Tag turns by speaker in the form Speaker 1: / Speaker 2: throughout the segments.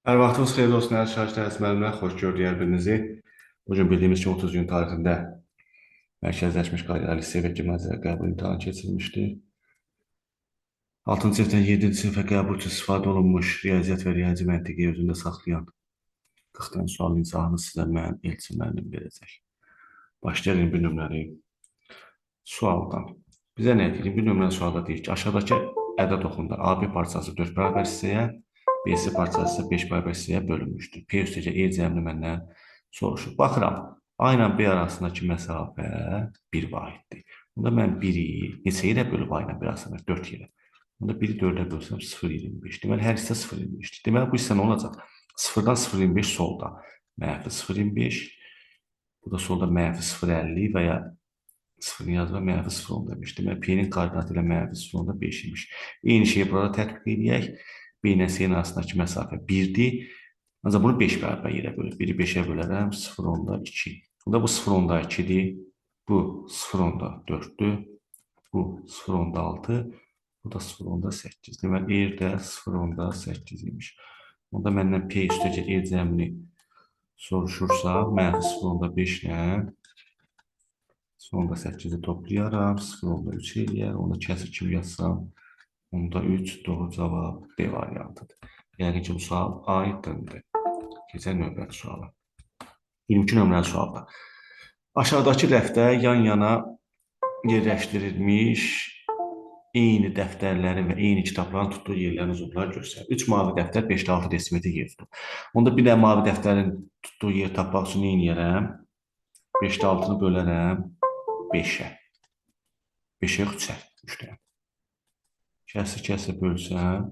Speaker 1: Hər vaxtınız xeyirli olsun, əziz şahidlər, müəllimlər, xoş gördük hər birinizi. Bugün bildiyimiz kimi 30 gün tarixində mərkəzləşmiş qaydalar lisey və gimnaziya qəbul imtahanı keçirilmişdi. 6-cı sinifdən 7-ci sinifə qəbul üçün istifadə olunmuş riyaziyyat və riyazi məntiqi özündə saxlayan 40 dənə sualın izahını sizə mən Elçin müəllim verəcək. Başlayalım bir nömrəli sualdan. Bizə nə deyir? Bir nömrəli sualda deyir ki, aşağıdakı ədəd oxunda AB parçası 4 bərabər hissəyə, BC parçası isə 5 bərabər hissəyə bölünmüşdür. P üstəcə E cəmini məndən soruşur. Baxıram, A ilə B arasındakı məsafə 1 vahiddir. Bunda mən 1-i neçə yerə bölüb A ilə B arasında? 4 yerə. Bunda 1-i 4-ə bölsəm 0,25. Deməli, hər hissə 0,25. Deməli, bu hissə nə olacaq? 0-dan 0,25 solda. Mənfi 0,25. Bu da solda mənfi 0,50 və ya 0 yazma mənfi 0 demiş. Demək, P-nin koordinatı ilə mənfi 0 5 imiş. Eyni şeyi burada tətbiq edək. B ilə S-nin arasındakı məsafə 1-dir. Ancaq bunu 5 bərabər yerə bölür. 1-i 5-ə bölərəm, 0,2. Bunda bu 0,2-dir. Bu 0,4-dür. Bu 0,6. Bu da 0,8. Deməli, E də 0,8 imiş. Onda məndən P üstəcə E cəmini soruşursa, mənfi 0,5 ilə sonda 8-i toplayaraq 0,3 eləyər. Onu kəsir kimi yazsam, onda 3 doğru cavab D variantıdır. Yəni ki, bu sual aydındır. Keçək növbəti suala. 22 nömrəli sualda. Aşağıdakı rəfdə yan-yana yerləşdirilmiş eyni dəftərlərin və eyni kitabların tutduğu yerlərin uzunluqları göstərir. 3 mavi dəftər 5-6 desimetr yer tutur. Onda bir də mavi dəftərin tutduğu yer tapmaq üçün nə edərəm? 5-6-nı bölərəm 5-ə. 5-ə 3-ə. Kəsir bölsəm,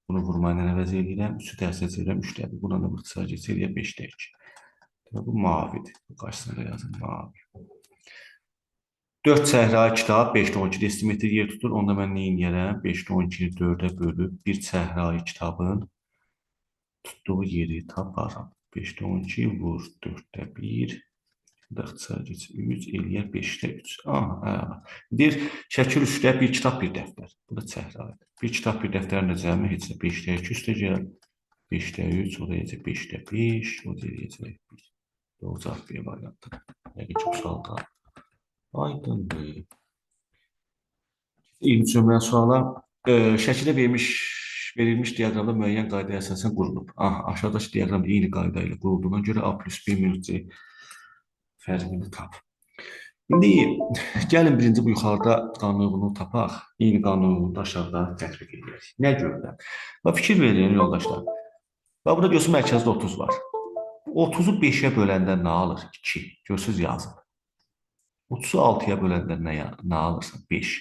Speaker 1: bunu vurma ilə əvəz edirəm. 3-ü tərsinə çevirəm 3-dədir. Buna da ixtisar keçir 5-də 2. Bu mavidir. Bu qarşısına da yazın mavi. 4 səhra kitab 5-də 12 desimetr yer tutur. Onda mən nə edərəm? 5-də 12-ni 4-ə bölüb bir səhra kitabın tutduğu yeri taparam. 5-də 12 vur 4-də 1. İxtisar keçir 3 eləyər 5-də 3. Aha, deyir, şəkil 3-də bir kitab, bir dəftər. Bu da səhradır. Bir kitab, bir dəftərin də cəmi heç də 5-də 2 üstə gəl. 5-də 3, o da deyəcək 5-də 5, o da deyəcək 1. Doğru cavab B variantı. Yəni ki, bu sualda aydındır. 23 nömrəli suala şəkildə verilmiş diaqramda müəyyən qaydaya əsasən qurulub. Aşağıdakı diaqram eyni qayda ilə qurulduğuna görə A plus B minus C fərqini tap. İndi gəlin birinci bu yuxarıda qanun uyğunluğu tapaq. Eyni qanun uyğunluğunu aşağıda tətbiq edirik. Nə görürəm? Və fikir verin yoldaşlar. Və burada görürsünüz mərkəzdə 30 var. 30-u 5-ə böləndə nə alır? 2. Görürsünüz yazın. 30-u 6-ya böləndə nə alırsan? 5.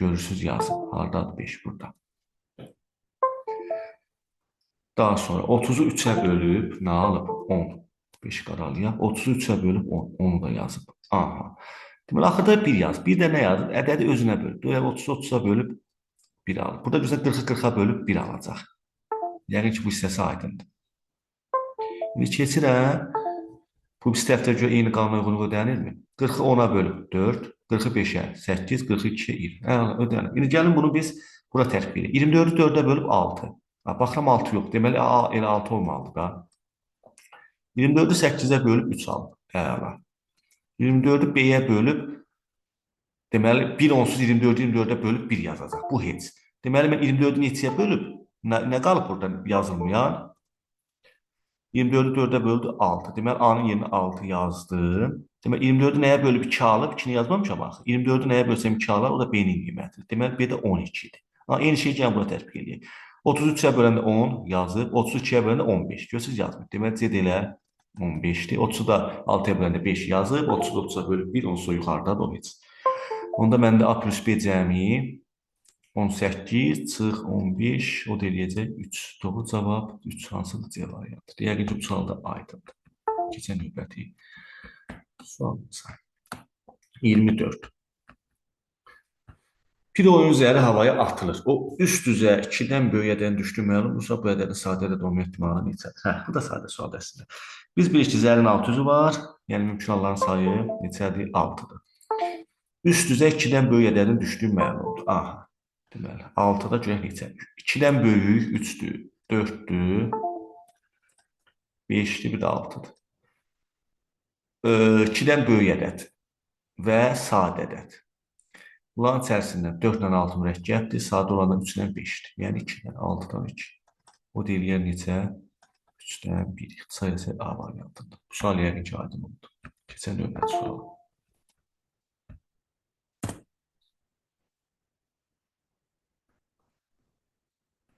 Speaker 1: Görürsünüz yazın. Hardadır 5? Burada. Daha sonra 30-u 3-ə bölüb nə alıb? 10. 5 qaralayaq. 30-u 3-ə bölüb 10. Onu da yazıb. Aha. Deməli, axırda 1 yaz. Bir də nə yazıb? Ədədi özünə bölüb. 30-u 30-a bölüb 1 alır. Burada görürsən 40-ı 40-a bölüb 1 alacaq. Yəni ki, bu hissəsi aydındır. İndi keçirəm. Bu dəftərə görə eyni qanun uyğunluğu ödənirmi? 40-ı 10-a bölüb 4, 40-ı 5-ə 8, 40-ı 2-ə 20. Ödənir. İndi gəlin bunu biz bura tətbiq edirik. 24-ü 4-ə bölüb 6. Baxıram 6 yox. Deməli, elə 6 olmalıdır da. 24-ü 8-ə bölüb 3 alıb. Əla. 24-ü B-yə bölüb, deməli, 1 onsuz 24-ü 24-ə bölüb 1 yazacaq. Bu heç. Deməli, mən 24-ü neçəyə bölüb? Nə qalıb burada yazılmayan? 24-ü 4-ə böldü 6. Deməli, A-nın yerinə 6 yazdım. Deməli, 24-ü nəyə bölüb 2 alıb? 2-ni yazmamışam axı. 24-ü nəyə bölsəm 2 alar? O da B-nin qiymətidir. Deməli, B də 12 idi. Eyni şey gəlin buna tətbiq edək. 33-ə böləndə 10 yazıb, 32-yə böləndə 15. Görürsünüz yazmır. Deməli, C elə 15-dir. 30-u da 6-ya böləndə 5 yazıb, 30-u 30-a bölüb 1, onsuz yuxarıdadır o heç. Onda məndə A plus B cəmi 18 çıx 15, o da eləyəcək 3. Doğru cavab 3 hansıdır? C variantıdır. Yəqin ki, bu sualda aydındır. Keçən növbəti sualımıza. 24. Bir oyun üzəri havaya atılır. O üst üzə 2-dən böyük ədədən düşdü məlumdursa, bu ədədin sadə ədəd olma ehtimalı neçədir? Bu da sadə sual əslində. Biz bilirik ki, zərin 600-ü var. Yəni mümkün halların sayı neçədir? 6-dır. Üst üzə 2-dən böyük ədədin düşdüyü məlumdur. Aha. Deməli, 6-da görək neçədir? 2-dən böyük 3-dür. 4'dür, 5'dir, bir də 6'dır. 2-dən böyük ədəd və sadə ədəd. Bunların içərisində 4 ilə 6 mürəkkəbdir, sadə olandan 3 ilə 5'dir. Yəni 2-dən 6-dan 2. O deyir necə? 3'dən 1. İxtisar etsək A variantında. Bu sual yəqin ki, aydın oldu. Keçən növbəti sual.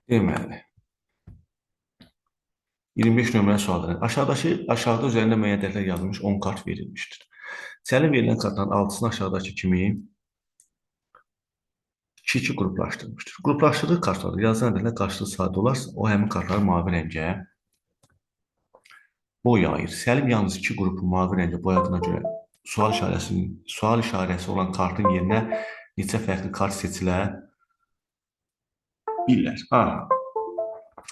Speaker 1: Deməli, 25 nömrəli sualdır. Aşağıda üzərində müəyyən ədədlər yazılmış 10 kart verilmişdir. Sənin verilən kartların altısını aşağıdakı kimi 2-2 qruplaşdırmışdır. Qruplaşdırdığı kartlarda yazılan ədədlər qarşılığı sadə olarsa, o həmin kartları mavi rəngə boyayır. Səlim yalnız 2 qrupu mavi rəngə boyadığına görə sual işarəsi olan kartın yerinə neçə fərqli kart seçilə bilər?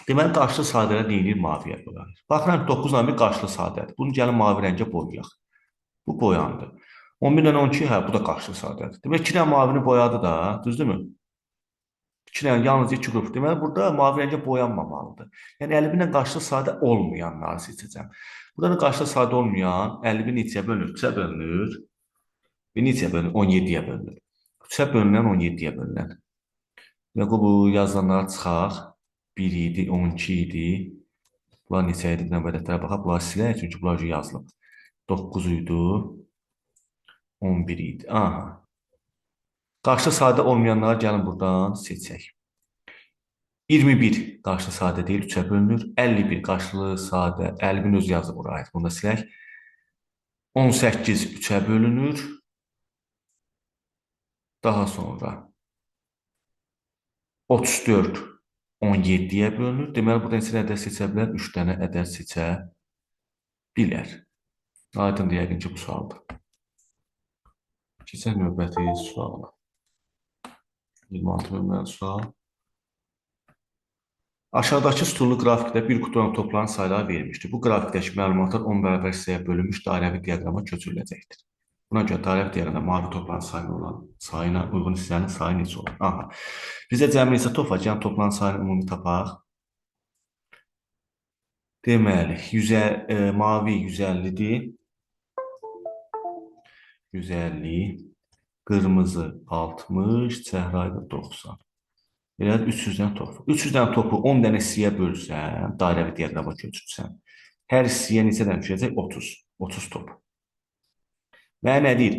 Speaker 1: Deməli, qarşılı sadələr deyilir maviyə boyanır. Baxıram 9 ilə 1 qarşılı sadədir. Bunu gəlin mavi rəngə boyayaq. Bu boyandı. 11 ilə 12, hə, bu da qarşılı sadədir. Demək, 2 dənə mavini boyadı da, düzdürmü? 2 dənə, yalnız 2 qrup. Deməli, burada mavi rəngə boyanmamalıdır. Yəni, 51 ilə qarşılı sadə olmayanları seçəcəm. Burada da qarşılı sadə olmayan 51 neçəyə bölünür? 3-ə bölünür. Və neçəyə bölünür? 17-yə bölünür. 3-ə bölünən 17-yə bölünən. Və bu yazılanlara çıxaq. 1 idi, 12 idi. Bunlar neçə idi? Bir ədədlərə baxaq. Bunlar silək, çünki bunlar yazılıb. 9 idi. 11 idi. Aha. Qarşı sadə olmayanları gəlin buradan seçək. 21 qarşı sadə deyil, 3-ə bölünür. 51 qarşılığı sadə, 50-bin öz yazı bura aid. Bunu da silək. 18 3-ə bölünür. Daha sonra 34 17-yə bölünür. Deməli, burada neçə ədəd seçə bilər? 3 dənə ədəd seçə bilər. Aydındır, yəqin ki, bu sualdır. Keçək növbəti suala. 26 nömrəli sual. Aşağıdakı sütunlu qrafikdə bir qutudan toplanan sayılar verilmişdir. Bu qrafikdəki məlumatlar 10 bərabər hissəyə bölünmüş dairəvi diaqrama köçürüləcəkdir. Buna görə dairəvi diaqramda mavi toplanan sayına uyğun hissənin sayı neçə olur? Aha. Bizə cəmi neçə top var? Yəni toplanan sayını ümumi tapaq. Deməli, mavi 150-dir. 150, qırmızı 60, çəhrayı 90. Elə 300-dən top. 300-dən topu 10 dənə hissəyə bölsən, dairəvi diaqrama köçürsən. Hər hissəyə neçə dənə düşəcək? 30. 30 top. Və nə deyir?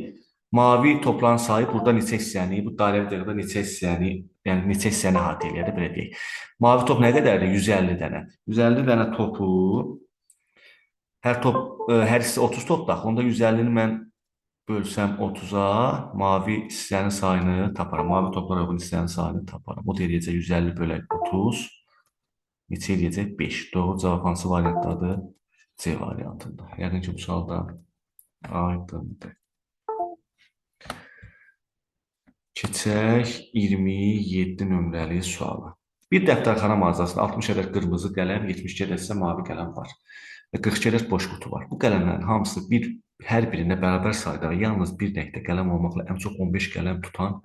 Speaker 1: Mavi toplanan sayı burada neçə hissəni, bu dairəvi diaqramda neçə hissəni, yəni neçə hissəni əhatə eləyir, belə deyək. Mavi top nə qədərdir? 150 dənə. 150 dənə topu, hər hissə 30 top da, onda 150-ni mən bölsəm 30-a, mavi hissənin sayını taparam. Mavi toplara uyğun hissənin sayını taparam. O da eləyəcək 150 bölək 30. Neçə eləyəcək? 5. Doğru cavab hansı variantdadır? C variantında. Yəqin ki, bu sualda aydındır. Keçək 27 nömrəli suala. Bir dəftərxana mağazasında 60 ədəd qırmızı qələm, 72 ədəd isə mavi qələm var. Və 42 ədəd boş qutu var. Bu qələmlərin hamısı hər birində bərabər sayda və yalnız bir rəngdə qələm olmaqla ən çox 15 qələm tutan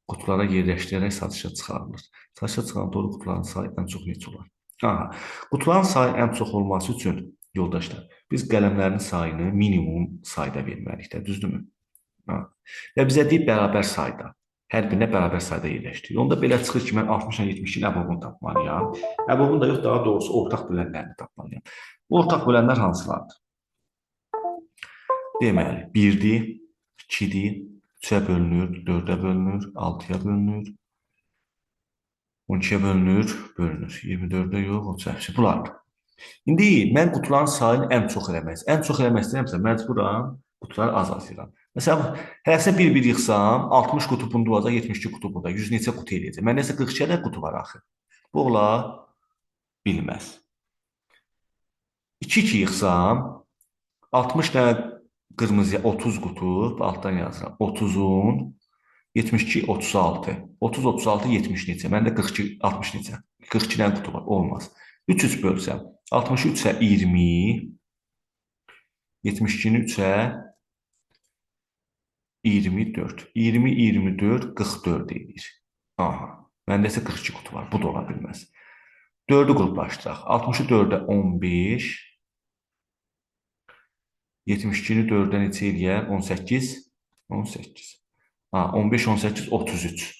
Speaker 1: qutulara yerləşdirərək satışa çıxarılır. Satışa çıxaran dolu qutuların sayı ən çox neçə olar? Aha. Qutuların sayı ən çox olması üçün yoldaşlar, biz qələmlərin sayını minimum sayda verməliyik də, düzdürmü? Və bizə deyib bərabər sayda. Hər birinə bərabər sayda yerləşdirir. Onda belə çıxır ki, mən 60-la 72-in əbobunu tapmalıyam. Əbobunu da yox, daha doğrusu ortaq bölənlərini tapmalıyam. Ortaq bölənlər hansılardır? Deməli, 1-dir, 2-dir, 3-ə bölünür, 4-ə bölünür, 6-ya bölünür, 12-yə bölünür, 24-ə yox, 33-ə. Bunlardır. İndi mən qutuların sayını ən çox eləmək istəyirəmsə, məcburam qutuları az-az. Məsələn, hərəsinə bir-bir yıxsam, 60 qutu bunda olacaq, 72 qutu burada, 100 neçə qutu eləyəcək. Məndə isə 42 ədəd qutu var axı. Bu ola bilməz. 2-2 yıxsam, 60 dənə qırmızıya 30 qutu, altdan yazıram. 30-un 72, 36. 30, 36, 70 neçə? Məndə 42, 60 neçə? 42 dənə qutu var, olmaz. 3-3 bölsəm, 63-ə 20, 72-ni 3-ə 24. 20, 24, 44 edir. Aha. Məndə isə 42 qutu var. Bu da ola bilməz. 4'ü qruplaşdıraq. 60'ı 4'ə 15, 72-ni 4'ə neçə eləyər? 18, 18. Ha, 15, 18, 33.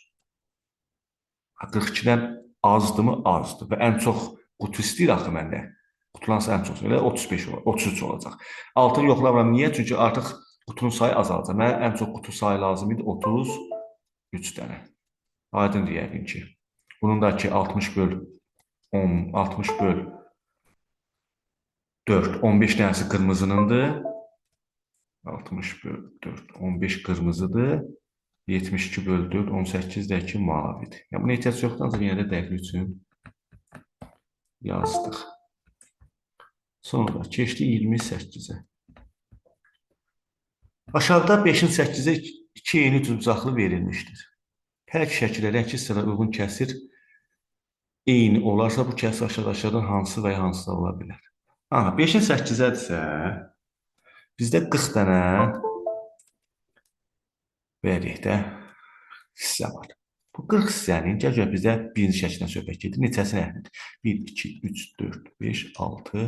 Speaker 1: 42-dən azdırmı? Azdır. Və ən çox qutu istəyir axı məndə. Qutulansa ən çox. Elə 35 olacaq, 33 olacaq. 6-nı yoxlamıram. Niyə? Çünki artıq qutunun sayı azalacaq. Mənə ən çox qutu sayı lazım idi 33 dənə. Aydındır yəqin ki. Bunun da ki 60 böl 10, 60 böl 4, 15 dənəsi qırmızınındır. 60 böl 4, 15 qırmızıdır. 72 böl 4, 18 də ki mavidir. Yəni buna ehtiyac yoxdur, ancaq yenə də dəqiqlik üçün yazdıq. Sonra keçdi 28-ə. Aşağıda 5-in 8-ə 2 eyni düzbucaqlı verilmişdir. Hər iki şəkilə rəngli sıra uyğun kəsir eyni olarsa bu kəsir aşağıdakilərdən hansı və ya hansısa ola bilər? Aha, 5-in 8-ədirsə bizdə 40 dənə veririk də hissə var. Bu 40 hissənin gəl bizə birinci şəkildən söhbət gedir. Neçəsi nədir? 1, 2, 3, 4, 5, 6,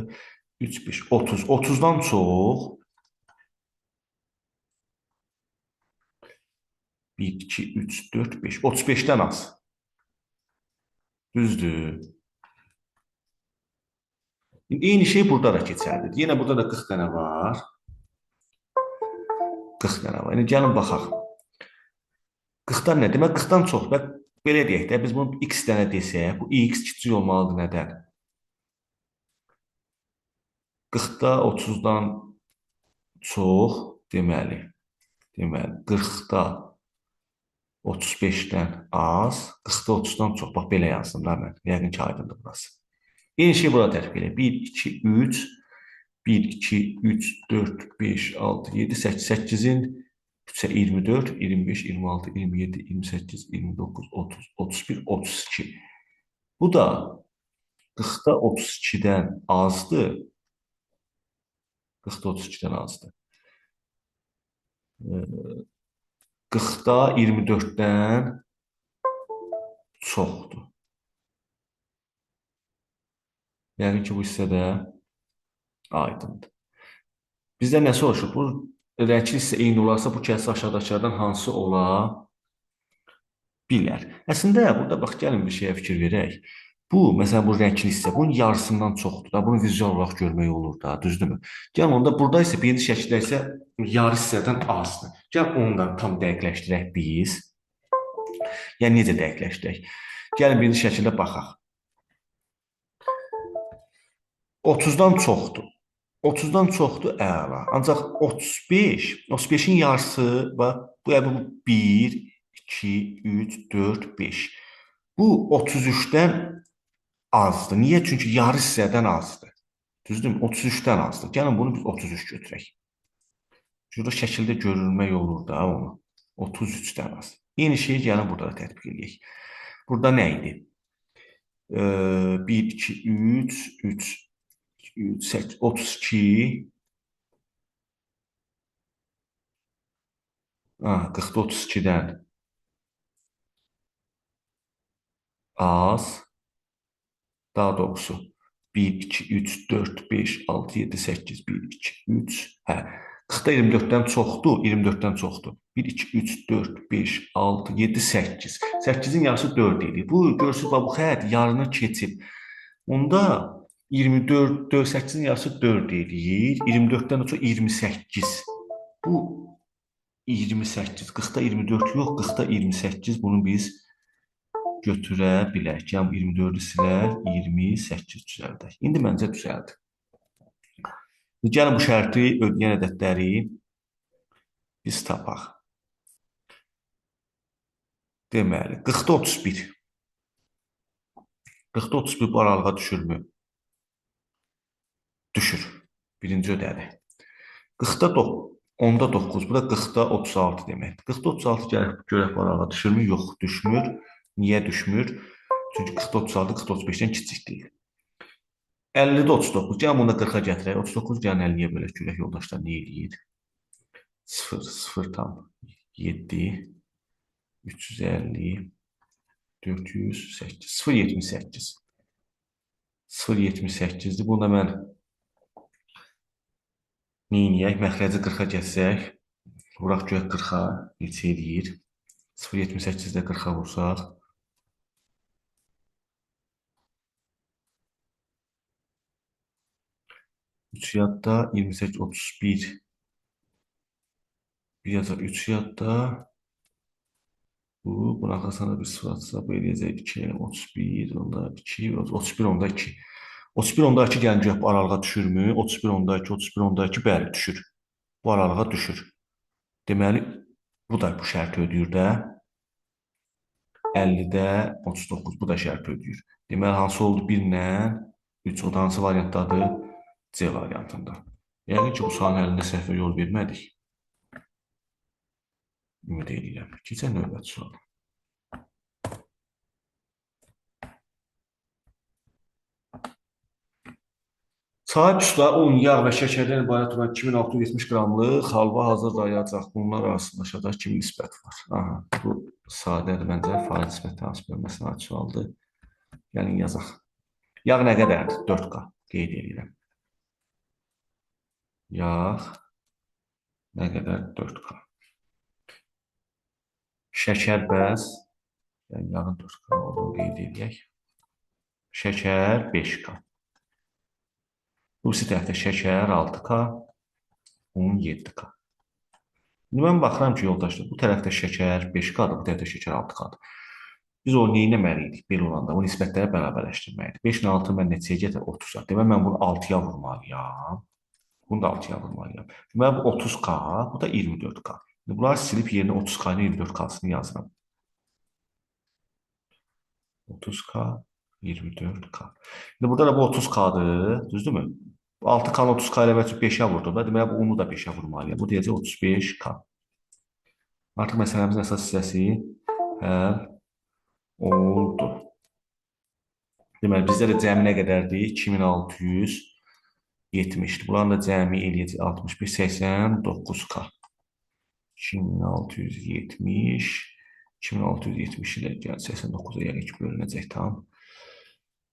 Speaker 1: 3, 5, 30. 30-dan çox 1, 2, 3, 4, 5. 35-dən az. Düzdür. Eyni şey burada da keçərlidir. Yenə burada da 40 dənə var. 40 dənə var. Yəni gəlin baxaq. 40-dan nə? Demək 40-dan çox. Və belə deyək də biz bunu x dənə desək, bu x kiçik olmalıdır nədən? 40-da 30-dan çox deməli 40-da 35-dən az, 40-da 30-dan çox. Bax belə yazdım da mən. Yəqin ki aydındır burası. Eyni şey burada tətbiq edək. 1, 2, 3, 1, 2, 3, 4, 5, 6, 7, 8. 8-in 3-ə 24, 25, 26, 27, 28, 29, 30, 31, 32. Bu da 40-da 32-dən azdır. 40-da 32-dən azdır. 40-da 24-dən çoxdur. Yəni ki, bu hissədə aydındır. Bizdə nə soruşur? Bu rəngli hissə eyni olarsa, bu kəsir aşağıdakılardan hansı ola bilər? Əslində, burada bax, gəlin bir şeyə fikir verək. Bu, məsələn, bu rəngli hissə, bunun yarısından çoxdur da, bunu vizual olaraq görmək olur da, düzdürmü? Gəlin, onda burada isə, birinci şəkildə isə yarı hissədən azdır. Gəlin, onu da tam dəqiqləşdirək biz. Yəni, necə dəqiqləşdirək? Gəlin, birinci şəkildə baxaq. 30-dan çoxdur. 30-dan çoxdur, əla. Ancaq 35-in yarısı, bax, bu 1, 2, 3, 4, 5. Bu 33-dən azdır. Niyə? Çünki yarı hissədən azdır. Düzdürmü? 33-dən azdır. Gəlin bunu biz 33 götürək. Şurada şəkildə görülmək olur da onu. 33-dən az. Yeni şeyi gəlin burada da tətbiq edək. Burada nə idi? 1, 2, 3, 8, 32. 40-da 32-dən az. Daha doğrusu 1, 2, 3, 4, 5, 6, 7, 8, 1, 2, 3. Hə, 40-da 24-dən çoxdur, 24-dən çoxdur. 1, 2, 3, 4, 5, 6, 7, 8. 8-in yarısı 4 edir. Bu, görürsünüz, bu xətt yarını keçib. Onda 24, 8-in yarısı 4 edir. 24-dən çox 28. Bu 28. 40-da 24 yox, 40-da 28. Bunu biz götürə bilək. Yəni 24-ü silər, 28 düzəldək. İndi məncə düzəldi. Gəlin bu şərti ödəyən ədədləri biz tapaq. Deməli, 40-da 31. 40-da 31 bu aralığa düşürmü? Düşür. Birinci ödədik. 40-da 10-da 9, bu da 40-da 36 deməkdir. 40-da 36 görək bu aralığa düşürmü? Yox, düşmür. Niyə düşmür? Çünki 40-da 36, 40-da 35-dən kiçik deyil. 50-də 39, gəlin bunu 40-a gətirək. 39 gəlin 50-yə bölək görək yoldaşlar nə eləyir? 0, 0,7, 350, 408, 0,78. 0,78-dir. Bunu da mən neyniyək? Məxrəci 40-a gətsək. Vuraq göyə 40-a neçə eləyir? 0,78-də 40-a vursaq. 3 yadda 28, 31. Bir yazaq 3 yadda. Buna arxasına bir sıfır atsaq, bu eləyəcək 2, 31, onda 2, 31, onda 2. 31, onda 2 gəlin görək bu aralığa düşürmü? 31, onda 2, 31, onda 2, bəli, düşür. Bu aralığa düşür. Deməli, bu da bu şərti ödəyir də. 50-də 39, bu da şərti ödəyir. Deməli, hansı oldu? 1 ilə 3, o da hansı variantdadır? C variantında. Yəqin ki, bu sualın əlində səhvə yol vermədik. Ümid edirəm. Keçən növbəti sual. Sahib usta un, yağ və şəkərdən ibarət olan 2670 qramlıq halva hazırlayacaq. Bunlar arasında aşağıda kimi nisbət var? Aha, bu sadədir məncə. Faiz nisbət hansı bölməsinə aid sualdır. Gəlin yazaq. Yağ nə qədərdir? 4K qeyd edirəm. Yağ nə qədər? 4K. Şəkər bəs. Yəni yağın 4K olduğunu qeyd edək. Şəkər 5K. Bu tərəfdə şəkər 6K, un 7K. İndi mən baxıram ki, yoldaşlar, bu tərəfdə şəkər 5K-dır, bu tərəfdə şəkər 6K-dır. Biz o neyi eləməliydik? Belə olanda bu nisbətləri bərabərləşdirməliydik. 5 ilə 6 mən neçəyə gətir? 30-a. Deməli, mən bunu 6-ya vurmalıyam. Bunu da 6-ya vurmalıyam. Deməli, bu 30K, bu da 24K. Bunları silib yerinə 30K ilə 24K-sını yazıram. 30K, 24K. İndi burada da bu 30K-dır, düzdürmü? 6K-nı 30K ilə 5-ə vurdum da. Deməli, bu 10-u da 5-ə vurmalıyam. Bu deyəcək 35K. Artıq məsələmizin əsas hissəsi həll oldu. Deməli, bizdə də cəmi nə qədərdir? 2670-dir. Bunların da cəmi eləyəcək 61, 89K. 2670, 2670 ilə gəl 89-a yəqin ki, bölünəcək tam.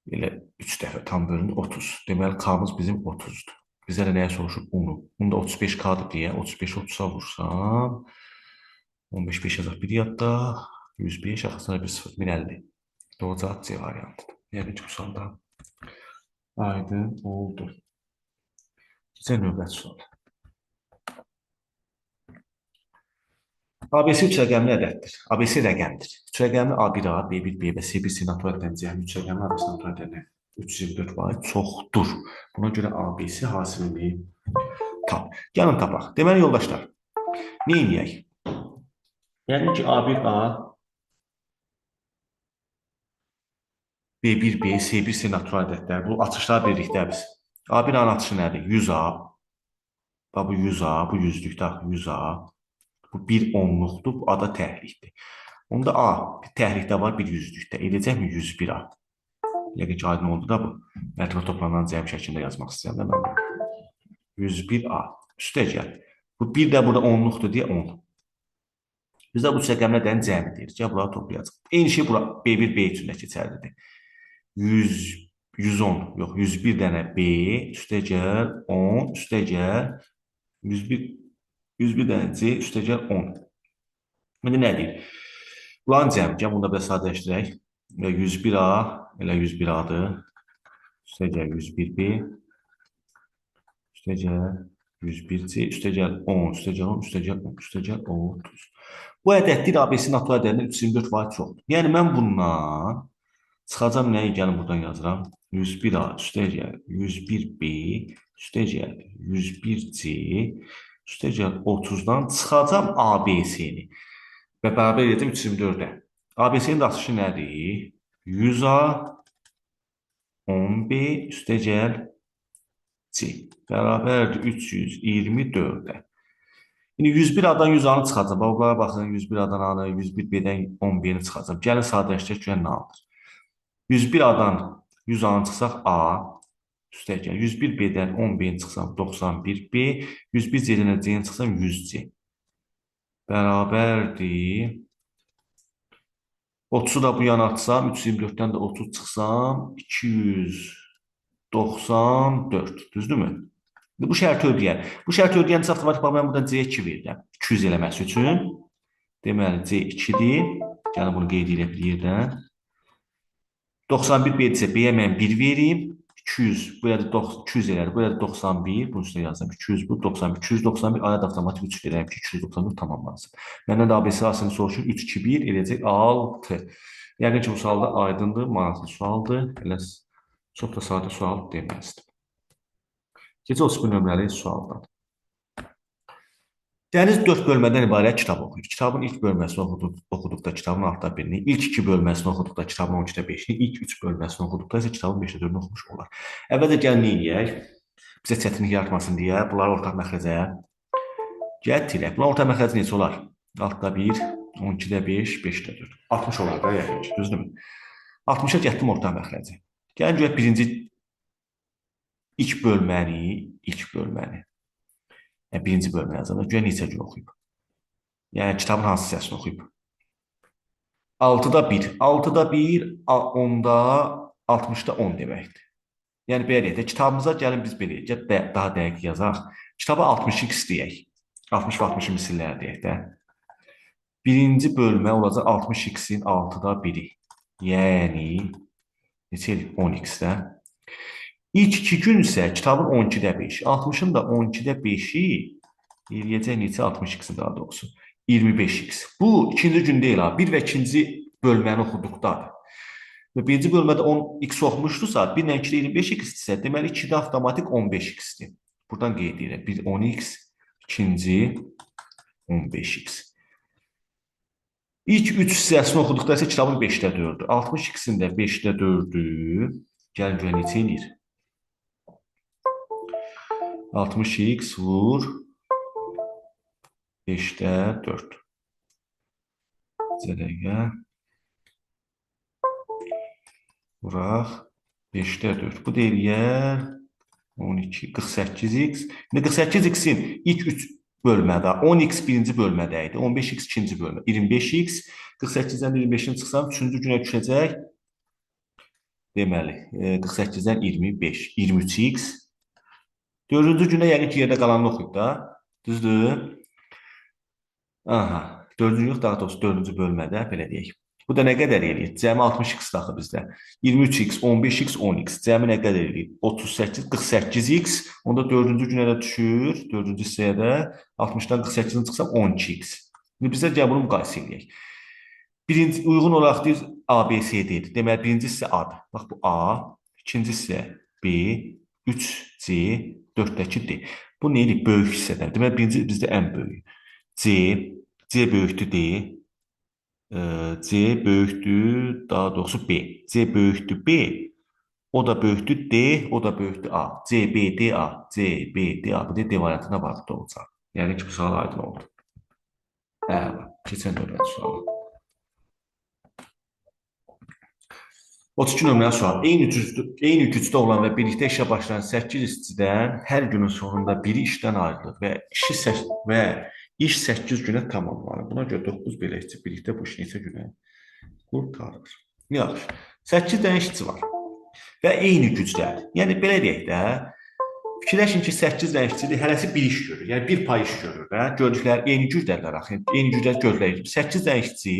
Speaker 1: Elə 3 dəfə tam bölünür 30. Deməli, K-mız bizim 30-dur. Bizə də nəyə soruşur? Unu. Unu da 35K-dır deyə 35-i 30-a vursam 15, 5 yazaq bir yadda 105, arxasına bir 0, 1050. Doğru cavab C variantıdır. Yəqin ki, bu sualda aydın oldu. Keçən növbəti sual. ABC üç rəqəmli ədəddir. ABC rəqəmdir. Üç rəqəmli A1A, B1, B və C1 naturaldən cəmi üç rəqəmli ABC naturaldən 324 var, çoxdur. Buna görə ABC hasilini tap. Gəlin tapaq. Deməli, yoldaşlar, nə eləyək? Yəni ki, A1A, B1, B, C1, C natural ədədlər. Bu açışlar birlikdə biz. A1A-nın açışı nədir? 100A. Bu 100A, bu 100-lükdə 100A. Bu 1 onluqdur, bu A da təhlikdir. Onda A bir təhlikdə var, bir 100-lükdə. Eləyəcəkmi 101A? Yəqin ki, aydın oldu da bu. Mərtəbə toplanan cəm şəklində yazmaq istəyəm də mən. 101A. Üstə gəl. Bu 1 də burada onluqdur deyə 10. Bizdə bu rəqəmlə dən cəmi deyirik. Gəl, bunları toplayacaq. Eyni şey bura B1, B üçün də keçərlidir. 100, 110, yox, 101 dənə B, üstə gəl 10, üstə gəl 101 dənə C, üstə gəl 10. İndi nə deyir? Bunların cəmi, gəl bunu da belə sadələşdirək. 101A, elə 101A-dır. Üstə gəl 101B, üstə gəl 101C, üstə gəl 10, üstə gəl 10, üstə gəl 10, üstə gəl 30. Bu ədəddir ABC natural ədədinin 324 var çoxdur. Yəni mən bundan çıxacam nəyi? Gəlin buradan yazıram. 101A, üstə gəl 101B, üstə gəl 101C, üstə gəl 30-dan çıxacam ABC-ni. Və bərabər edəcəm 324-ə. ABC-nin də açışı nədir? 100A, 10B, üstə gəl C. Bərabərdir 324-ə. İndi 101A-dan 100A-nı çıxacam. Bunlara baxın, 101A-dan A-nı, 101B-dən 10B-ni çıxacam. Gəlin sadələşdirək, görən nə alır? 101A-dan 100A-nı çıxsaq A, üstə gəl. 101B-dən 10B-ni çıxsam 91B, 101C-dən C-ni çıxsam 100C. Bərabərdir. 30-u da bu yana atsam, 324-dən də 30 çıxsam 200. 94. Düzdürmü? Bu şərti ödəyər. Bu şərti ödəyəndə avtomatik bax mən buradan C2 verirəm. 200 eləməsi üçün. Deməli C2-dir. Gəlin bunu qeyd edək bir yerdən. 91 B-dirsə B-yə mən 1 vereyim. 200, bu ya da 200 elədir. Bu ya da 91. Bunun üstünə yazdım. 200 bu 91. 291 ayət avtomatik 3 verəm ki 291 tamamlansın. Məndən də ABC asını soruşur. 3, 2, 1 eləyəcək 6. Yəqin ki bu sualda aydındır. Maraqlı sualdır. Elə çox da sadə sual deməzdim. Gecə 31 nömrəli sualdan. Dəniz 4 bölmədən ibarət kitab oxuyur. Kitabın ilk bölməsini oxuduqda kitabın altta birini, ilk 2 bölməsini oxuduqda kitabın 12-də 5-ini, ilk 3 bölməsini oxuduqda isə kitabın 5-də 4-ünü oxumuş olar. Əvvəlcə gəlin nə edək? Bizə çətinlik yaratmasın deyə bunları ortaq məxrəcə gətirək. Bunların ortaq məxrəci neçə olar? Altda 1, 12-də 5, 5-də 4. 60 olar da yəqin ki, düzdürmü? 60-a getdim ortaq məxrəci. Gəlin görək birinci ilk bölməni. Yəni birinci bölmə yazanda görə neçə gün oxuyub. Yəni kitabın hansı hissəsini oxuyub. 6-da 1. 6-da 1, 10-da, 60-da 10 deməkdir. Yəni belə deyək də, kitabımıza gəlin biz belə deyək, daha dəqiq yazaq. Kitaba 60x deyək. 60 və 60 misillər deyək də. Birinci bölmə olacaq 60x-in 6-da 1-i. Yəni, neçə eləyib? 10x-də. İlk 2 gün isə kitabın 12-də 5. 60-ın da 12-də 5-i eləyəcək neçə 60x-i daha doğrusu. 25x. Bu ikinci gün deyil ha. Bir və ikinci bölməni oxuduqdadır. Və birinci bölmədə 10x oxumuşdursa, 1 ilə 2-də 25x-dirsə, deməli 2-də avtomatik 15x-dir. Buradan qeyd edirəm. Bir 10x, ikinci 15x. İlk 3 hissəsini oxuduqda isə kitabın 5-də 4-dür. 60x-in də 5-də 4-ü gəlin görə neçə eləyir? 60x vur 5'də 4. Cədəyə vuraq 5'də 4. Bu da eləyər 12, 48x. 48x'in ilk 3 bölmədə, 10x birinci bölmədə idi, 15x ikinci bölmə, 25x, 48-dən 25-in çıxsam, 3-cü günə düşəcək. Deməli, 48-dən 25, 23x. 4-cü günə yəqin ki, yerdə qalanını oxuyub da. Düzdür? Aha, 4-cü yox, daha doğrusu 4-cü bölmədə belə deyək. Bu da nə qədər eləyir? Cəmi 60x daxı bizdə. 23x, 15x, 10x. Cəmi nə qədər eləyir? 38, 48x. Onda 4-cü günə də düşür. 4-cü hissəyə də 60-dan 48-in çıxsam 12x. İndi bizə gəl bunu müqayisə eləyək. Birinci uyğun olaraq deyir ABCD-dir. Deməli birinci hissə A-dır. Bax bu A, ikinci hissə B, 3C, 4-dəki D. Bu nə eləyir? Böyük hissədən. Deməli birinci bizdə ən böyük. C böyükdür D. C böyükdür, daha doğrusu B. C böyükdür B. O da böyükdür D, o da böyükdür A. C, B, D, A. C, B, D, A. Bu da D variantına vardı olacaq. Yəni ki, bu sual aydın oldu. Əla. Keçən növbəti sual. 32 nömrəli sual. Eyni gücdə olan və birlikdə işə başlayan 8 işçidən hər günün sonunda biri işdən ayrılır və iş 8 günə tamamlanır. Buna görə 9 belə işçi birlikdə bu işi neçə günə qurtarır? Yaxşı. 8 dənə işçi var və eyni gücdədir. Yəni belə deyək də, fikirləşin ki, 8 dənə işçidir, hərəsi bir iş görür. Yəni bir pay iş görür də. Gördükləri eyni gücdədirlər axı. Eyni gücdə gördükləri 8 dənə işçi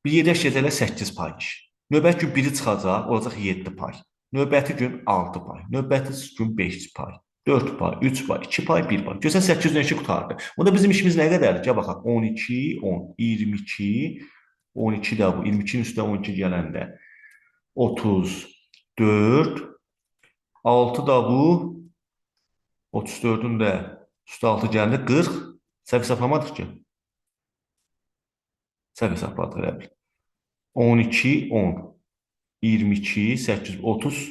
Speaker 1: bir yerdə işləyəcəklər 8 pay iş. Növbəti gün biri çıxacaq, olacaq 7 pay. Növbəti gün 6 pay. Növbəti gün 5 pay. 4 pay, 3 pay, 2 pay, 1 pay. Görsən 800-dən 2 qutardı. Onda bizim işimiz nə qədərdir? Gəl baxaq. 12, 10, 22, 12 də bu. 22-nin üstünə 12 gələndə 34, 6 da bu. 34-ün də üstə 6 gələndə 40. Səhv hesablamadık ki. Səhv hesabladıq elə bil. 12, 10, 22, 8, 30,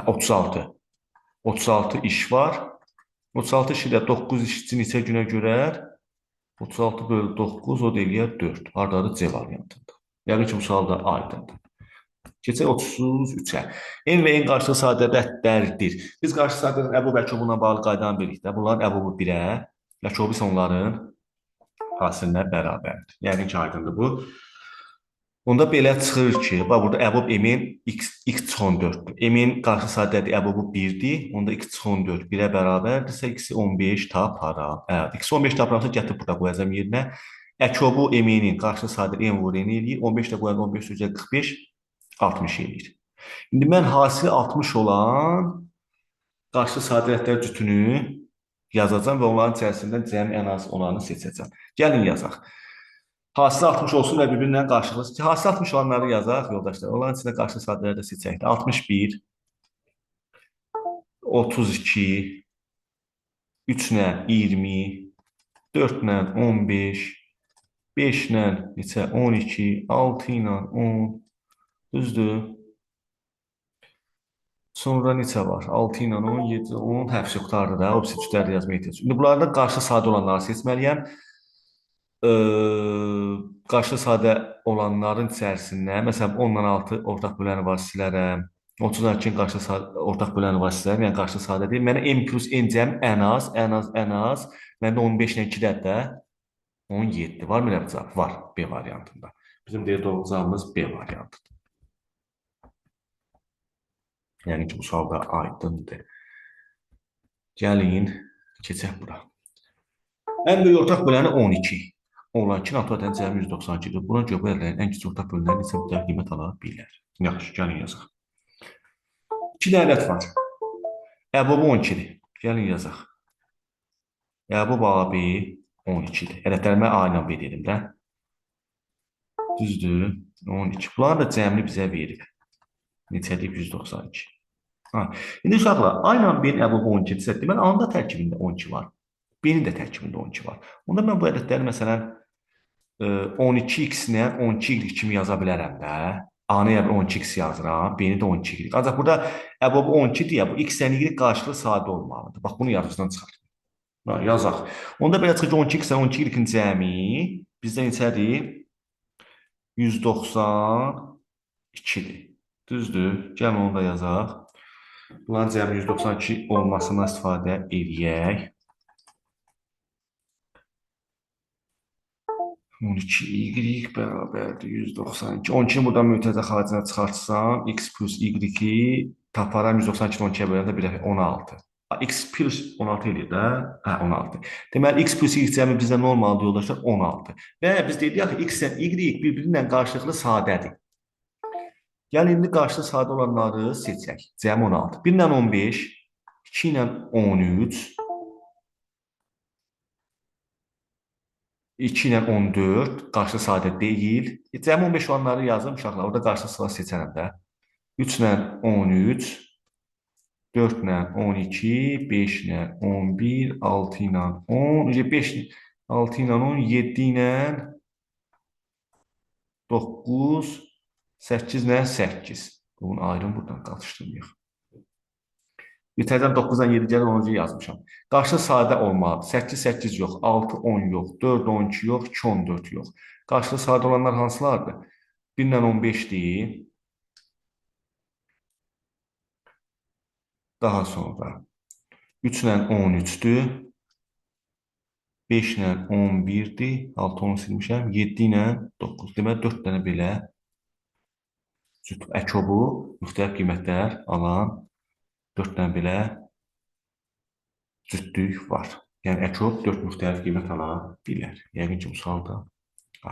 Speaker 1: 36. 36 iş var. 36 işi də 9 işçi neçə günə görər? 36 bölü 9, o da eləyər 4. Haradadır? C variantında. Yəqin ki, bu sual da aydındır. Keçək 33-ə. En və en qarşı sadə rəddlərdir. Biz qarşı sadədən Əbu və Kəbunla bağlı qaydanı bilirik də. Bunların Əbu 1-ə, Kəbu isə onların hasilinə bərabərdir. Yəqin ki, aydındır bu. Onda belə çıxır ki, bax burada əbab m-in x-14-dür. M-in qarşı sadədir, əbabı 1-dir. Onda x-14 1-ə bərabərdirsə, x-15 tapara. Evet, x-15 taparamsa gətirib burada qoyacağım yerinə. Əkobu m-in qarşı sadə m vur n eləyir. 15 də qoyalım, 15 üzrə 45, 60 eləyir. İndi mən hasili 60 olan qarşı sadələr cütünü yazacağım və onların içərisindən cəmi ən az olanı seçəcəm. Gəlin yazaq. Hasil 60 olsun və bir-birinə qarşılıqlı. Hasil 60 olanları yazaq, yoldaşlar. Onların içində qarşı sadələri də seçək. 61, 32, 3 ilə 20, 4 ilə 15, 5 ilə neçə? 12, 6 ilə 10, düzdür? Sonra neçə var? 6 ilə 10, 7, 10, həbsi qutardı da. O cütləri yazmaya ehtiyac. İndi bunlarda qarşı sadə olanları seçməliyəm. Qarşı sadə olanların içərisində, məsələn, 10 ilə 6 ortaq böləni var, silərəm. 32-nin qarşı sadə, ortaq böləni var, silərəm. Yəni qarşı sadə deyil. Mənə m plus n cəm ən az. Məndə 15 ilə 2 də 17. Varmı elə bir cavab? Var, B variantında. Bizim deyə doğru cavabımız B variantıdır. Yəni ki, bu sual da aydındır. Gəlin, keçək bura. Ən böyük ortaq böləni 12. Olan 2 naturaldan cəmi 192-dir. Buna görə bu ədədlərin ən kiçik ortaq bölənləri isə mütləq qiymət ala bilər. Yaxşı, gəlin yazaq. 2 də ədəd var. Əbab 12-dir. Gəlin yazaq. Əbab abi 12-dir. Ədədlərimi A ilə B dedim də. Düzdür. 12. Bunların da cəmini bizə verir. Neçədir? 192. İndi uşaqlar, A ilə B-nin əbabı 12-dirsə, deməli, A-nın da tərkibində 12 var. B-nin də tərkibində 12 var. Onda mən bu ədədləri, məsələn, 12x-nə 12y kimi yaza bilərəm də. A-nı 12x yazıram, B-ni də 12y. Ancaq burada əbabı 12-dir ya, bu x-dən y qarşılıqlı sadə olmalıdır. Bax, bunu yarısından çıxart. Yazaq. Onda belə çıxır ki, 12x-dən 12y-in cəmi bizdə neçədir? 192-dir. Düzdür. Gəlin onu da yazaq. Bunların cəmi 192 olmasına istifadə edək. 12y bərabərdir 192. 12-ni buradan mütəzə xaricinə çıxartsam, x plus y-i taparam 192-ni 12-yə böləndə bir dəfə 16. X plus 16 eləyir də. 16. Deməli, x plus y cəmi bizdə normaldır, yoldaşlar, 16. Və biz dedik ki, x ilə y bir-birinlə qarşılıqlı sadədir. Gəlin, indi qarşılıqlı sadə olanları seçək. Cəmi 16. 1 ilə 15, 2 ilə 13, 2 ilə 14 qarşı sadə deyil. Cəmi 15 olanları yazım uşaqlar. Orada qarşı sıra seçərəm də. 3 ilə 13, 4 ilə 12, 5 ilə 11, 6 ilə 10, 5, 6 ilə 10, 7 ilə 9, 8 ilə 8. Bunu ayrım buradan qalışdırmayaq. Bitərdən 9-dan 7 gəlir, 10-cu yazmışam. Qarşı sadə olmalıdır. 8, 8 yox, 6, 10 yox, 4, 12 yox, 2, 14 yox. Qarşı sadə olanlar hansılardır? 1 ilə 15-dir. Daha sonra 3 ilə 13-dür. 5 ilə 11-dir. 6, 10 silmişəm. 7 ilə 9. Deməli, 4 dənə belə əkobu müxtəlif qiymətlər alan 4 dənə belə cütlük var. Yəni, əkob 4 müxtəlif qiymət ala bilər. Yəqin ki, bu sual da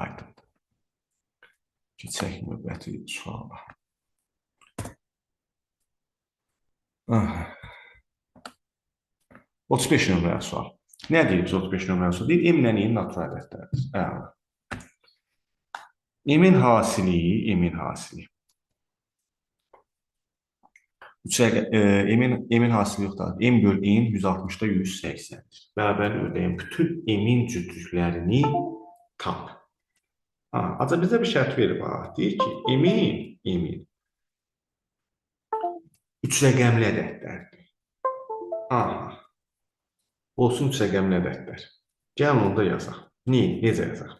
Speaker 1: aydındır. Keçək növbəti suala. 35 nömrəli sual. Nə deyir biz 35 nömrəli sual? Deyir, m ilə n natural ədədlərdir. M-in hasili. M-in hasili yoxdur. M böl n 160-da 180-dir. Bərabər ödəyim. Bütün m-in cütlüklərini tap. Ancaq bizdə bir şərt verir. Deyir ki, m-in 3 rəqəmli ədədlərdir. Olsun 3 rəqəmli ədədlər. Gəlin onu da yazaq. Necə yazaq?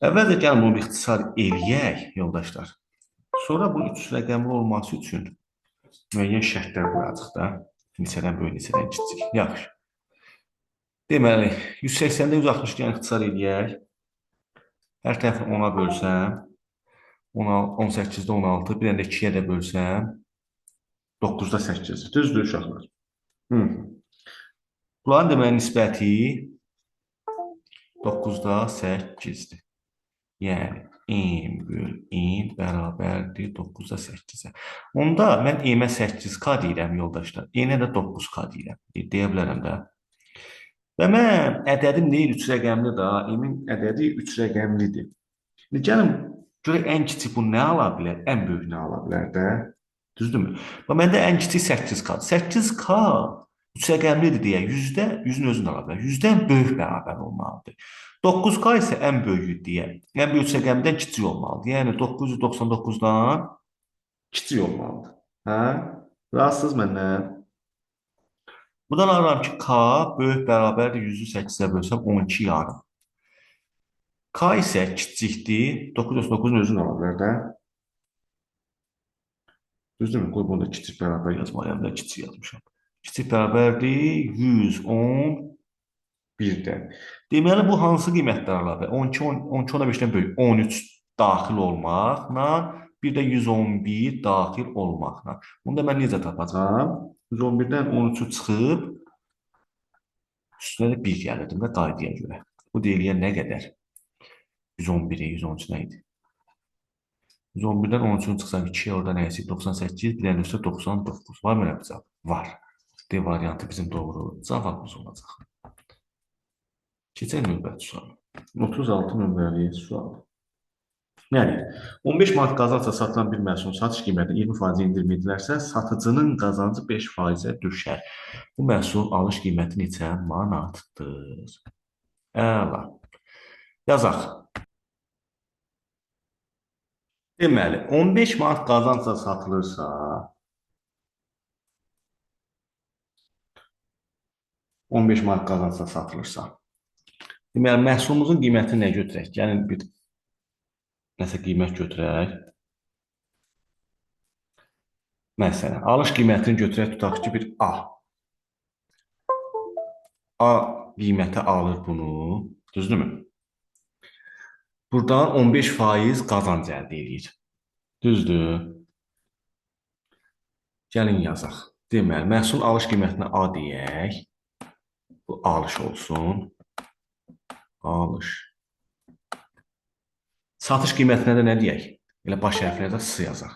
Speaker 1: Əvvəlcə gəlin bunu ixtisar eləyək, yoldaşlar. Sonra bu 3 rəqəmli olması üçün müəyyən şərtlər qoyacaq da. Neçədən böyük, neçədən kiçik. Yaxşı. Deməli, 180-də 160 gəlin ixtisar eləyək. Hər tərəfi 10-a bölsəm, 18-də 16, bir dənə də 2-yə də bölsəm, 9-da 8. Düzdür uşaqlar? Hı. Bunların deməli nisbəti 9-da 8-dir. Yəni n böl n bərabərdir 9-da 8-ə. Onda mən n-ə 8k deyirəm yoldaşlar. N-ə də 9k deyirəm. Deyə bilərəm də. Və mən ədədim deyil 3 rəqəmli da. N-in ədədi 3 rəqəmlidir. İndi gəlin görək ən kiçik bu nə ala bilər? Ən böyük nə ala bilər də? Düzdürmü? Və məndə ən kiçik 8k. 8k 3 rəqəmlidir deyə 100-ün özünü ala bilər. 100-dən böyük bərabər olmalıdır. 9k isə ən böyük deyə, ən böyük rəqəmdən kiçik olmalıdır. Yəni 999-dan kiçik olmalıdır. Hə? Razısınız məndən? Buradan alıram ki, k böyük bərabərdir 100-ü 8-ə bölsəm 12 yarım. K isə kiçikdir. 999-un özünü ala bilər də. Düzdürmü? Qoy bunu da kiçik bərabər yazmalıyam da kiçik yazmışam. Kiçik bərabərdir 111-dən. Deməli bu hansı qiymətlər ala bilər? 12 ona 5-dən böyük 13 daxil olmaqla, bir də 111 daxil olmaqla. Bunu da mən necə tapacağam? 111-dən 13-ü çıxıb üstünə də 1 gəlirdim də qaydaya görə. Bu deyilən nə qədər? 111-ə 113 nə idi? 111-dən 13-ün çıxsam 2, orada nə isə 98, bir dənə üstə 99. Var mı elə bir cavab? Var. D variantı bizim doğru cavabımız olacaq. Keçək növbəti sual. 36 nömrəli sual. Yəni, 15 manat qazanca satılan bir məhsulun satış qiyməti 20% endirim edilərsə, satıcının qazancı 5%-ə düşər. Bu məhsulun alış qiyməti neçə manatdır? Əla. Yazaq. Deməli, 15 manat qazanca satılırsa, 15 manat qazanca satılırsa, deməli, məhsulumuzun qiymətini nə götürək? Gəlin bir nəsə qiymət götürək. Məsələn, alış qiymətini götürək, tutaq ki, bir A. A qiyməti alır bunu, düzdürmü? Buradan 15% qazanc əldə edir. Düzdür? Gəlin yazaq. Deməli, məhsul alış qiymətinə A deyək. Bu alış olsun. Alış. Satış qiymətinə də nə deyək? Elə baş hərflərdə S yazaq.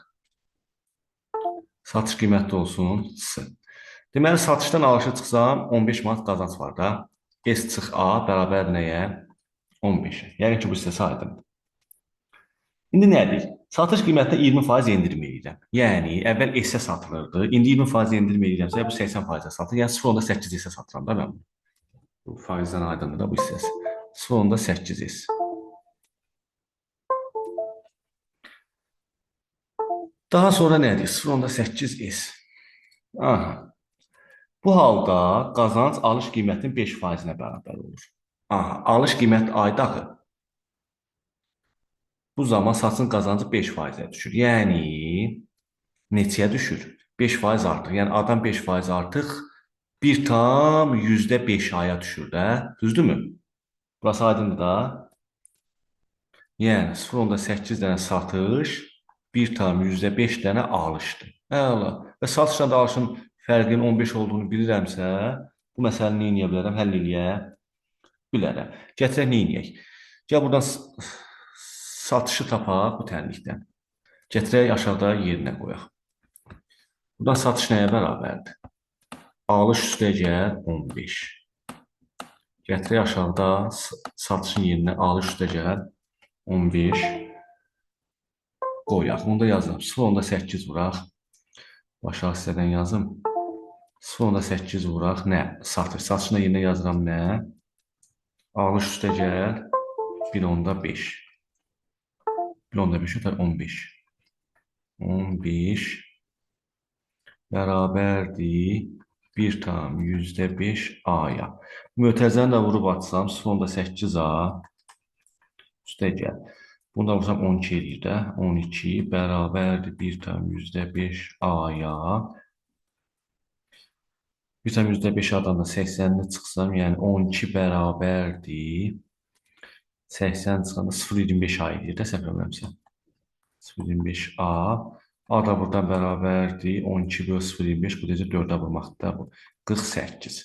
Speaker 1: Satış qiyməti olsun S. Deməli, satışdan alışa çıxsam 15 manat qazanc var da. S çıx A bərabər nəyə? 15-ə. Yəni ki, bu hissəsi aydındır. İndi nədir? Satış qiymətinə 20% endirim edirəm. Yəni, əvvəl S-ə satılırdı. İndi 20% endirim edirəmsə, bu 80%-ə satılır. Yəni, 0.8 S-ə satıram da mən. Bu faizdən aydındır da bu hissəsi. 0.8 S. Daha sonra nədir? 0.8 S. Aha. Bu halda qazanc alış qiymətinin 5%-nə bərabər olur. Aha, alış qiyməti aydadır. Bu zaman satın qazancı 5%-ə düşür. Yəni, neçəyə düşür? 5% artıq. Yəni, adam 5% artıq 1,5 aya düşür də. Düzdürmü? Burası aydındır da. Yəni, 0.8 dənə satış, 1,5 dənə alışdır. Əla. Və satışla da alışın fərqinin 15 olduğunu bilirəmsə, bu məsələni nə edə bilərəm? Həll eləyə bilərəm. Gətirək nə edək? Gəl buradan satışı tapaq bu tənlikdən. Gətirək aşağıda yerinə qoyaq. Buradan satış nəyə bərabərdir? Alış üstə gəl 15. Gətirək aşağıda satışın yerinə alış üstə gəl 15 qoyaq. Onu da yazıram. 0.8 vuraq. Aşağı hissədən yazım. 0.8 vuraq. Nə? Satış. Satışın yerinə yazıram nə? Alış üstə gəl 1,5. 1,5 ötər 15. 15 bərabərdir 1,5 A-ya. Mötərizəni də vurub atsam 0,8 A üstə gəl. Bunu da vursam 12 edir də. 12 bərabərdir 1,5 A-ya. 1,5 A-dan da 80-ni çıxsam, yəni 12 bərabərdir 80 çıxanda 0,25A edir də səhv eləmirəmsə. 0,25A. A da buradan bərabərdir. 12 bölü 0,25 bu necə 4-ə vurmaqda bu. 48.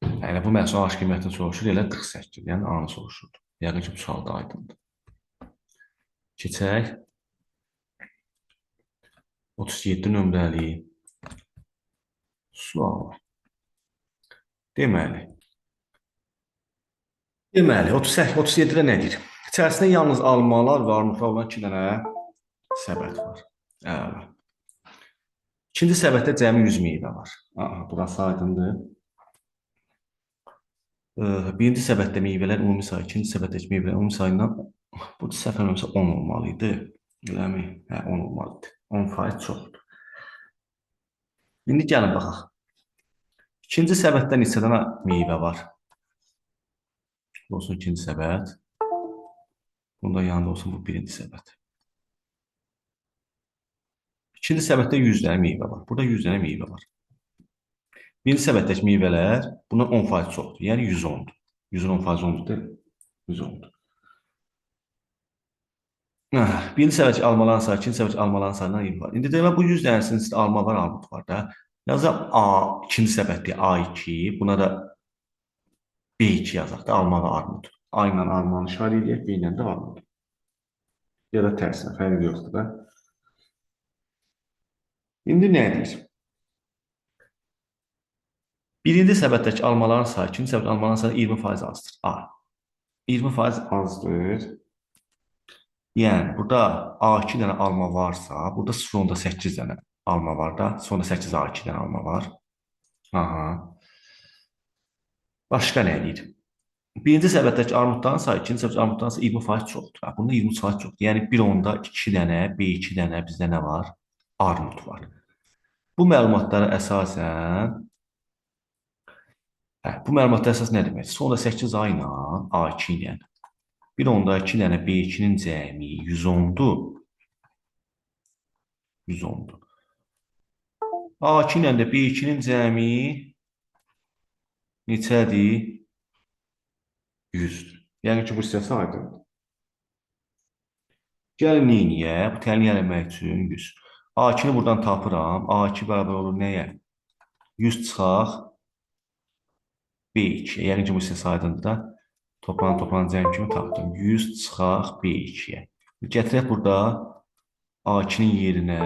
Speaker 1: Yəni bu məhsul A qiymətini soruşur, elə 48. Yəni A-nı soruşurdu. Yəqin ki, bu sualda aydındır. Keçək. 37 nömrəli sual. Deməli, 37-də nədir? İçərisində yalnız almalar və armudlar olan 2 dənə səbət var. Əla. İkinci səbətdə cəmi 100 meyvə var. Burası aydındır. Birinci səbətdə meyvələr ümumi sayı, ikinci səbətdəki meyvələr ümumi sayından bu səhv eləmirəmsə 10 olmalıydı. Eləmi? Hə, 10 olmalıdır. 10% çoxdur. İndi gəlin baxaq. İkinci səbətdə neçə dənə meyvə var? Olsun ikinci səbət. Bunda yanında olsun bu birinci səbət. İkinci səbətdə 100 dənə meyvə var. Burada 100 dənə meyvə var. Birinci səbətdəki meyvələr bundan 10% çoxdur. Yəni 110-dur. 100-ün 10% 10-dur. 110-dur. Birinci səbətdəki almaların sayı, ikinci səbətdəki almaların sayından 20 var. İndi demək bu 100 dənəsinin içində alma var, armud var da. Yazaq A, ikinci səbətdə A2, buna da B2 yazaq da, alma və armud. A ilə almanı işarə edək, B ilə də armud. Ya da tərsinə, fərqi yoxdur da. İndi nə edir? Birinci səbətdəki almaların sayı, ikinci səbətdəki almaların sayı 20% azdır. A. 20% azdır. Yəni, burada A2 dənə alma varsa, burada 0,8 dənə alma var da. 0,8 A2 dənə alma var. Aha. Başqa nə edir? Birinci səbətdəki armudların sayı, ikinci səbətdəki armudların sayı 20% çoxdur. Bunda 20% çoxdur. Yəni, 1,2 dənə, B2 dənə bizdə nə var? Armud var. Bu məlumatlara əsasən nə demək? Sonra 8A ilə A2 ilə 1,2 dənə B2-nin cəmi 110-dur. 110-dur. A2 ilə də B2-nin cəmi neçədir? 100-dür. Yəni ki, bu hissəsi aydındır. Gəlin neyniyək? Bu təmin eləmək üçün 100. A2-ni buradan tapıram. A2 bərabər olur nəyə? 100 çıxaq B2. Yəni ki, bu hissəsi aydındır da. Toplan cəm kimi tapdım. 100 çıxaq B2-yə. Gətirək burada A2-nin yerinə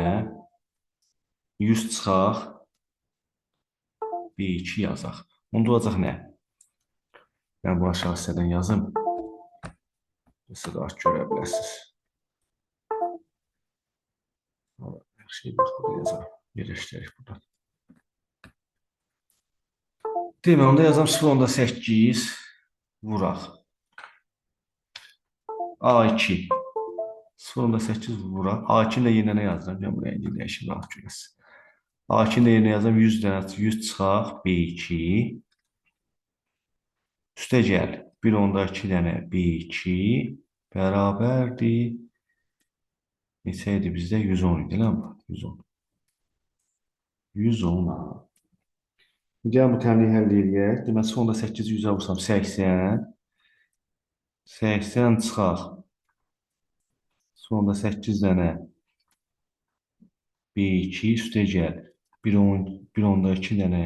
Speaker 1: 100 çıxaq B2 yazaq. Onda olacaq nə? Mən bu aşağı hissədən yazım. Siz rahat görə biləsiniz. Yaxşı, bax, burada yazarım. Yerləşdirək buradan. Demək, onda yazam 0,8 vuraq. A2 0,8 vuraq. A2-ni də yerinə nə yazıram? Mən buraya indi dəyişim, rahat görəsiniz. A2-ni də yerinə yazam 100 dənə, 100 çıxaq B2. Üstə gəl. 1,2 dənə B2 bərabərdir. Neçə idi bizdə? 110 idi, elə mi? 110. 110. Gəlin bu təmliyi həll edək. Demək, sonda 8 100-ə vursam 80. 80 çıxaq. Sonda 8 dənə B2 üstə gəl. 1,2 dənə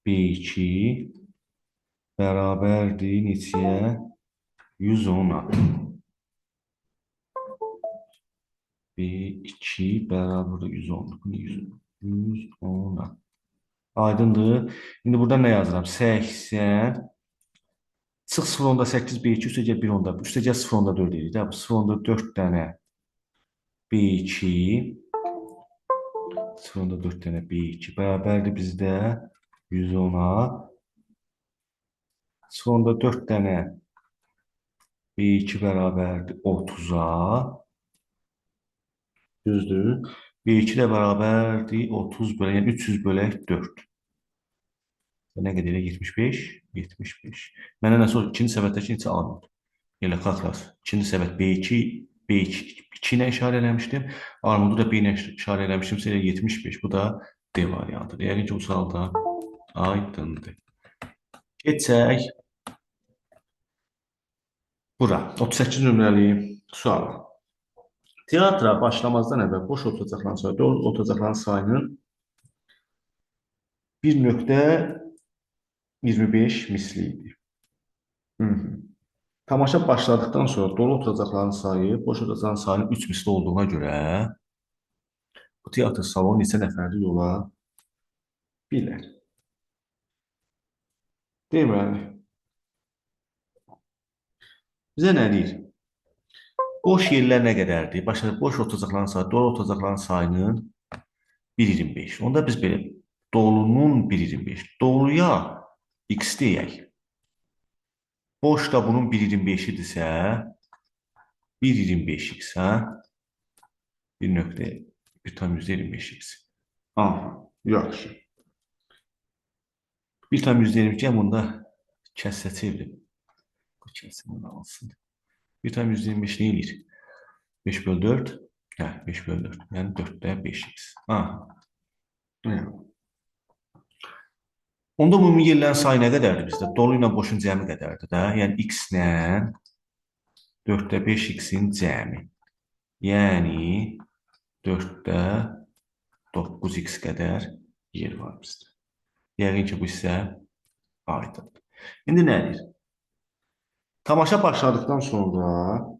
Speaker 1: B2 bərabərdir neçəyə? 110-a. B2 bərabərdir 110. 110-a. Aydındır. İndi burada nə yazıram? 80 çıx 0,8 B2 üstə gəl 1,4. Üstə gəl 0,4 edir. 0,4 dənə B2 0,4 dənə B2 bərabərdir bizdə 110-a. 0,4 dənə B2 bərabərdir 30-a. Düzdür. B2 də bərabərdir 30 bölək, yəni 300 bölək 4. Nə qədər elə 75? 75. Mənə nə sonra ikinci səbətdəki neçə armud? Elə qalxlas. İkinci səbət B2 ilə işarə eləmişdim. Armudu da B ilə işarə eləmişdimsə elə 75. Bu da D variantıdır. Yəni ki, bu sualda aydındır. Keçək Bura 38 nömrəli sual. Teatra başlamazdan əvvəl boş oturacaqların sayı, dolu oturacaqların sayının 1,25 misli idi. Hı -hı. Tamaşa başladıktan sonra dolu oturacaqların sayı, boş oturacaqların sayının 3 misli olduğuna görə bu teatr salonu neçə nəfərlik ola bilər? Deməli, bizə nə deyir? Boş yerlər nə qədərdir? Başa boş oturacaqların sayı, dolu oturacaqların sayının 1,25. Onda biz belə dolunun 1,25. Doluya x deyək. Boş da bunun 1,25-idirsə 1,25x, hə? 1,1,25x. Aha, yaxşı. 1,122 bunda kəssə çevirin. Bu kəsin alsın. 1,125 nə eləyir? 5/4. Hə, 5/4. Yəni 4-də 5x. Aha. Yəni. Onda ümumi yerlərin sayı nə qədərdir bizdə? Dolu ilə boşun cəmi qədərdir də. Yəni x ilə 4-də 5x-in cəmi. Yəni 4-də 9x qədər yer var bizdə. Yəqin ki, bu hissə aydındır. İndi nə edir? Tamaşa başladıktan sonra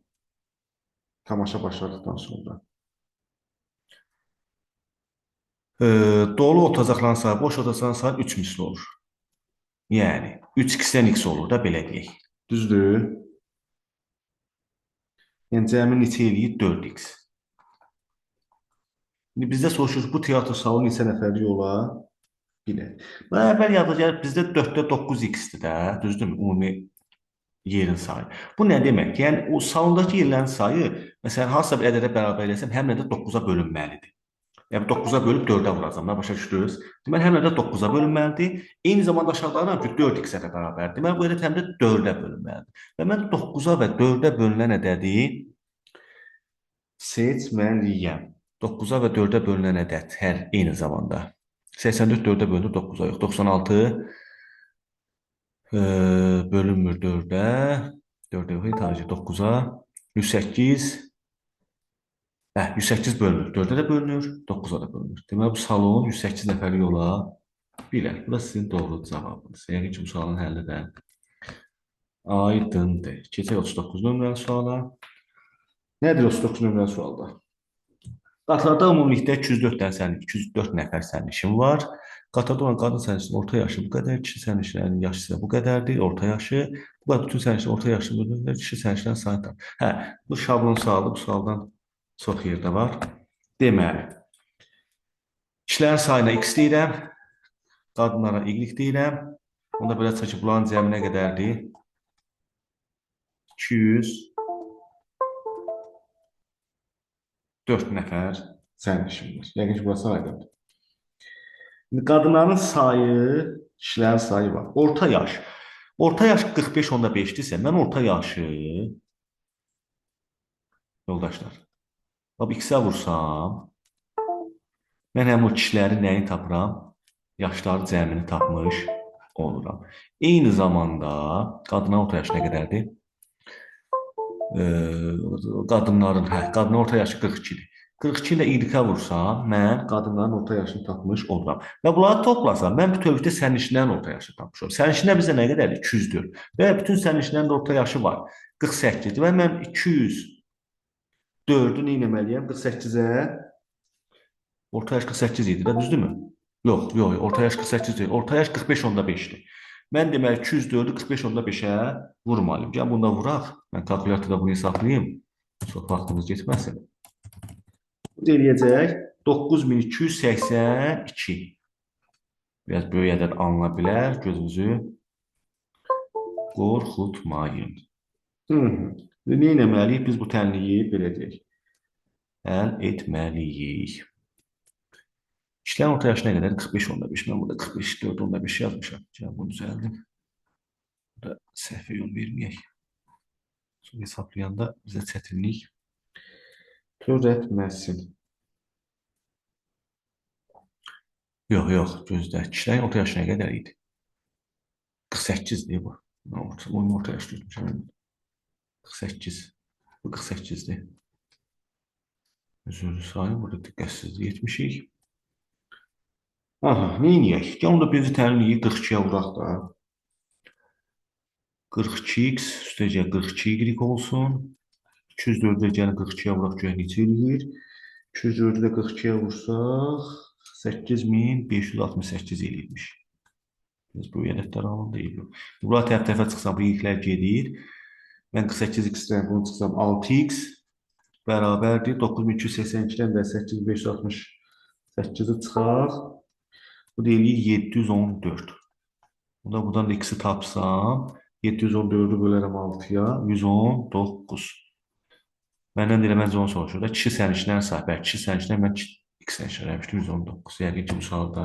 Speaker 1: dolu otacaqların sayı, boş otacaqların sayı 3 misli olur. Yəni 3x-dən x olur da, belə deyək. Düzdür? Yəni cəmi neçə eləyir? 4x. İndi bizdə soruşur, bu teatr salonu neçə nəfərlik ola bilər? Əvvəl yadda gəlib, bizdə 4-də 9x-dir də, düzdürmü? Ümumi yerin sayı. Bu nə demək? Yəni o salondakı yerlərin sayı, məsələn, hansısa bir ədədə bərabər eləsəm, həmin ədəd 9-a bölünməlidir. Yəni 9-a bölüb 4-ə vuracam. Mən başa düşdünüz? Deməli, həmin ədəd 9-a bölünməlidir. Eyni zamanda aşağıdaram ki, 4x-ə də bərabərdir. Deməli, bu ədəd həm də 4-ə bölünməlidir. Və mən 9-a və 4-ə bölünən ədədi seçməliyəm. 9-a və 4-ə bölünən ədəd hər eyni zamanda. 84 4-ə bölünür 9-a yox. 96 bölünmür 4-ə. 4-ə yox, italici 9-a. 108 108 bölünür. 4-ə də bölünür, 9-a da bölünür. Deməli, bu salon 108 nəfərlik ola bilər. Bu da sizin doğru cavabınız. Yəqin ki, bu sualın həlli də aydındır. Keçək 39 nömrəli suala. Nədir 39 nömrəli sualda? Qatarda ümumilikdə 204 nəfər sərnişin var. Qatarda olan qadın sərnişinin orta yaşı bu qədər, kişi sərnişinlərin yaşı isə bu qədərdir, orta yaşı. Bu qədər bütün sərnişinlərin orta yaşı bu qədər, kişi sərnişinlərin sayı da. Hə, bu şablon sualdır, bu sualdan çox yerdə var. Deməli, kişilərin sayına x deyirəm, qadınlara y deyirəm. Onda belə çıxır ki, bunların cəmi nə qədərdir? 204 nəfər sərnişin var. Yəqin ki, burası aydındır. Qadınların sayı, kişilərin sayı var. Orta yaş. Orta yaş 45/5-dirsə, mən orta yaşı, yoldaşlar, x-ə vursam, mən həm o kişilərin nəyini tapıram? Yaşları cəmini tapmış oluram. Eyni zamanda qadınların orta yaşı nə qədərdir? Qadının orta yaşı 42-dir. 42 ilə y-ə vursam, mən qadınların orta yaşını tapmış oluram. Və bunları toplasam, mən bütövlükdə sərnişinlərin orta yaşını tapmış oluram. Sərnişinlər bizdə nə qədərdir? 204. Və bütün sərnişinlərin orta yaşı var. 48. Və mən 204-ü nə etməliyəm? 48-ə orta yaş 48 idi də, düzdürmü? Yox, orta yaş 48 deyil. Orta yaş 45/5-dir. Mən deməli 204-ü 45/5-ə vurmalıyım. Gəl bunda vuraq. Mən kalkulyatorda bunu hesablayayım. Çox vaxtımız getməsin. Bu eləyəcək 9282. Biraz böyük ədəd alına bilər. Gözünüzü qorxutmayın. Nə etməliyik? Biz bu tənliyi belə deyək. Həll etməliyik. İşlərin orta yaşı nə qədər? 45/5. Mən burada 44/5 yazmışam. Gəl bunu düzəldim. Burada səhvə yol verməyək. Sonra hesablayanda bizə çətinlik törətməsin. Yox, gözlə. Kişilərin orta yaşı nə qədər idi? 48-dir bu. Orta yaşı tutmuşam. 48. Bu 48'dir. Özürlü sayı burada diqqətsizlik etmişik. Aha, neyniyək? Gəlin da birinci təlimliyi 42-yə vuraq da. 42x üstəcə 42y olsun. 204-də gəlin 42-yə vuraq görək neçə eləyir. 204-ü də 42-yə vursaq 8568 eləyirmiş. Biz bu ədədlər alın deyil. Bura tərəf-tərəfə çıxsam bu yüklər gedir. Mən 48x-dən bunu çıxsam 6x bərabərdir. 9282-dən də 8568-i çıxaq. Bu deyil 714. Buradan da x-i tapsam 714-ü bölərəm 6-ya 119. Məndən deyirəm, məncə onu soruşur da, kişi sərnişinlərin sayı. Bəlkə kişi sərnişinlər mən x sərnişinlər 119. Yəqin ki, bu sualda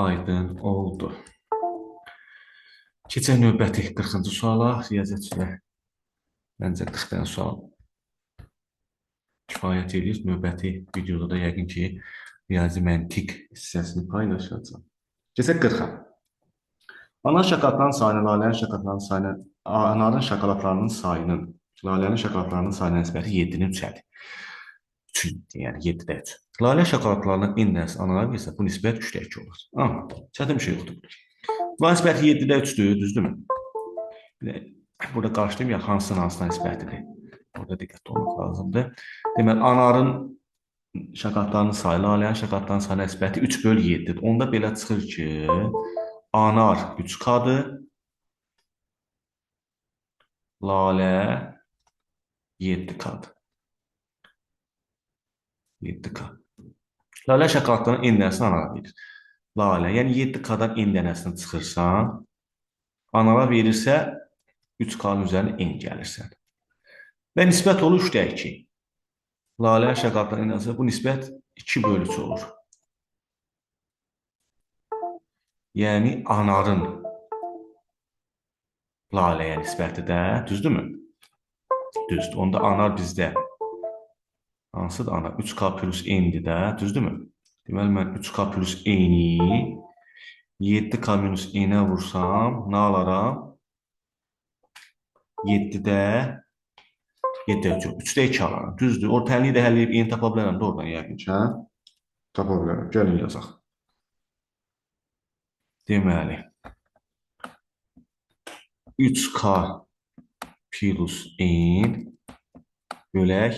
Speaker 1: aydın oldu. Keçək növbəti 40-cı suala. Riyaziyyat üzrə məncə 40 dənə sual kifayət edir. Növbəti videoda da yəqin ki, riyazi məntiq hissəsini paylaşacağım. Keçək 40-a. Anar şokoladlarının sayını, lalənin şokoladlarının sayını, anarın şokoladlarının sayının, lalənin şokoladlarının sayına nisbəti 7-nin 3-ədir. 3-dür, yəni 7-də 3. Lalə şokoladlarının indəsi anara versə, bu nisbət 3-də 2 olur. Aha, çətin bir şey yoxdur. Bu nisbəti 7-də 3-dür, düzdürmü? Burada qarşılayım ya, hansına nisbətidir. Burada diqqətli olmaq lazımdır. Deməli, anarın şokoladlarının sayı, lalənin şokoladlarının sayına nisbəti 3/7-dir. Onda belə çıxır ki, anar 3K-dır, lalə 7K-dır. 7K. Lalə şokoladlarının indənəsini anara verir. Lalə, yəni 7K-dan indənəsini çıxırsan, anara verirsə 3K-nın üzərinə en gəlirsən. Və nisbət olur 3-də 2. Lalə şokoladlarının indənəsi bu nisbət 2/3 olur. Yəni anarın laləyə nisbəti də düzdürmü? Düzdür. Onda anar bizdə hansıdır? Anar 3K plus n-dir də, düzdürmü? Deməli, mən 3K plus n-i 7K minus n-ə vursam, nə alaram? 7-də 3-də 2 alaram. Düzdür. O tənliyi də həll edib n tapa bilərəm də oradan yəqin ki, hə? Tapa bilərəm. Gəlin yazaq. Deməli, 3K plus n bölək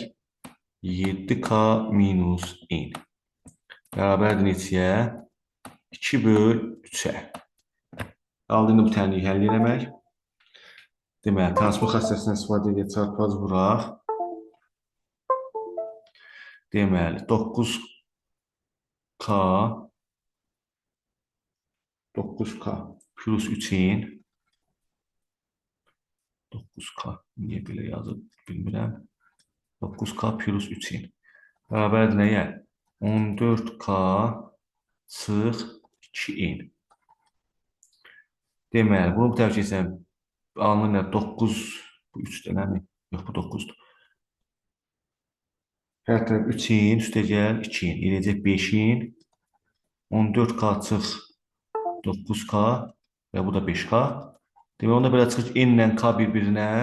Speaker 1: 7K minus n. Bərabərdir neçəyə? 2/3-ə. Qaldı indi bu tənliyi həll eləmək. Deməli, transfer xassəsindən istifadə edək, çarpaz vuraq. Deməli, 9K plus 3-in 9K, niyə belə yazıb bilmirəm. 9K plus 3-in. Bərabərdir nəyə? 14K çıx 2n. Deməli, bunu bu tərəf keçsən, alınır 9, bu 3-də nəmi? Yox, bu 9-dur. Hər tərəf 3-in, üstə gəl 2-in, eləyəcək 5-in. 14K çıx 9K və bu da 5K. Demək, onda belə çıxır ki, n ilə K bir-birinə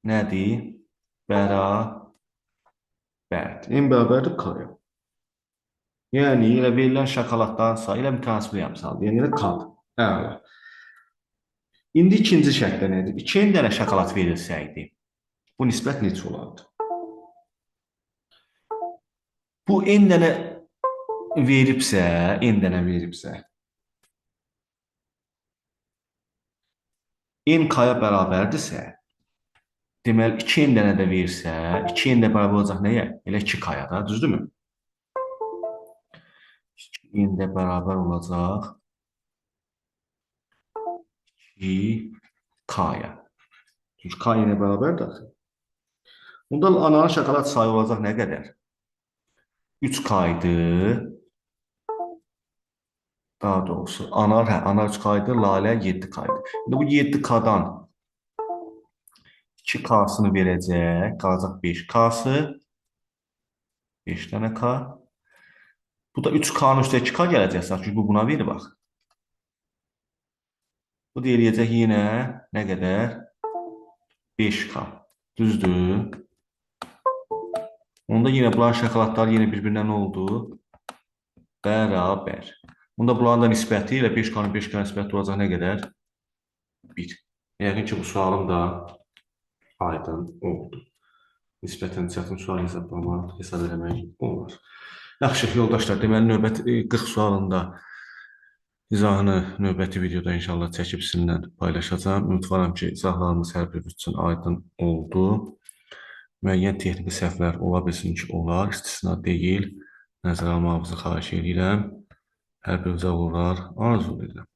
Speaker 1: nədir? Bərabərdir. N bərabərdir K-ya. Yəni, elə verilən şokoladların sayı ilə bir transfer yapsaldır. Yəni, elə K-dır. Əla. İndi ikinci şərtdə nədir? 2 dənə şokolad verilsəydi, bu nisbət neçə olardı? Bu n dənə veribsə, n K-ya bərabərdirsə, deməli, 2n dənə də versə, 2n də bərabər olacaq nəyə? Elə 2K-ya da, düzdürmü? 2n də bərabər olacaq 2K-ya. Çünki K yenə bərabərdir axı. Bunda ananın şokolad sayı olacaq nə qədər? 3K idi. Daha doğrusu, anar 3K idi, lalə 7K idi. İndi bu 7K-dan 2K-sını verəcək, qalacaq 5K-sı. 5 dənə K. Bu da 3K-nın üstə 2K gələcək, çünki bu buna verir, bax. Bu da eləyəcək yenə nə qədər? 5K. Düzdür? Onda yenə bunların şəxalatları yenə bir-birinə nə oldu? Bərabər. Bunda bunların da nisbəti ilə 5K-nın 5K nisbəti olacaq nə qədər? 1. Yəqin ki, bu sualım da aydın oldu. Nisbətən çətin sual hesab eləmək olar. Yaxşı, yoldaşlar, deməli növbəti 40 sualında izahını növbəti videoda inşallah çəkib sizinlə paylaşacağam. Ümidvaram ki, izahlarımız hər bir üçün aydın oldu. Müəyyən texniki səhvlər ola bilsin ki, olar, istisna deyil. Nəzərə almağınızı xahiş edirəm. Hər birinizə uğurlar arzu edirəm.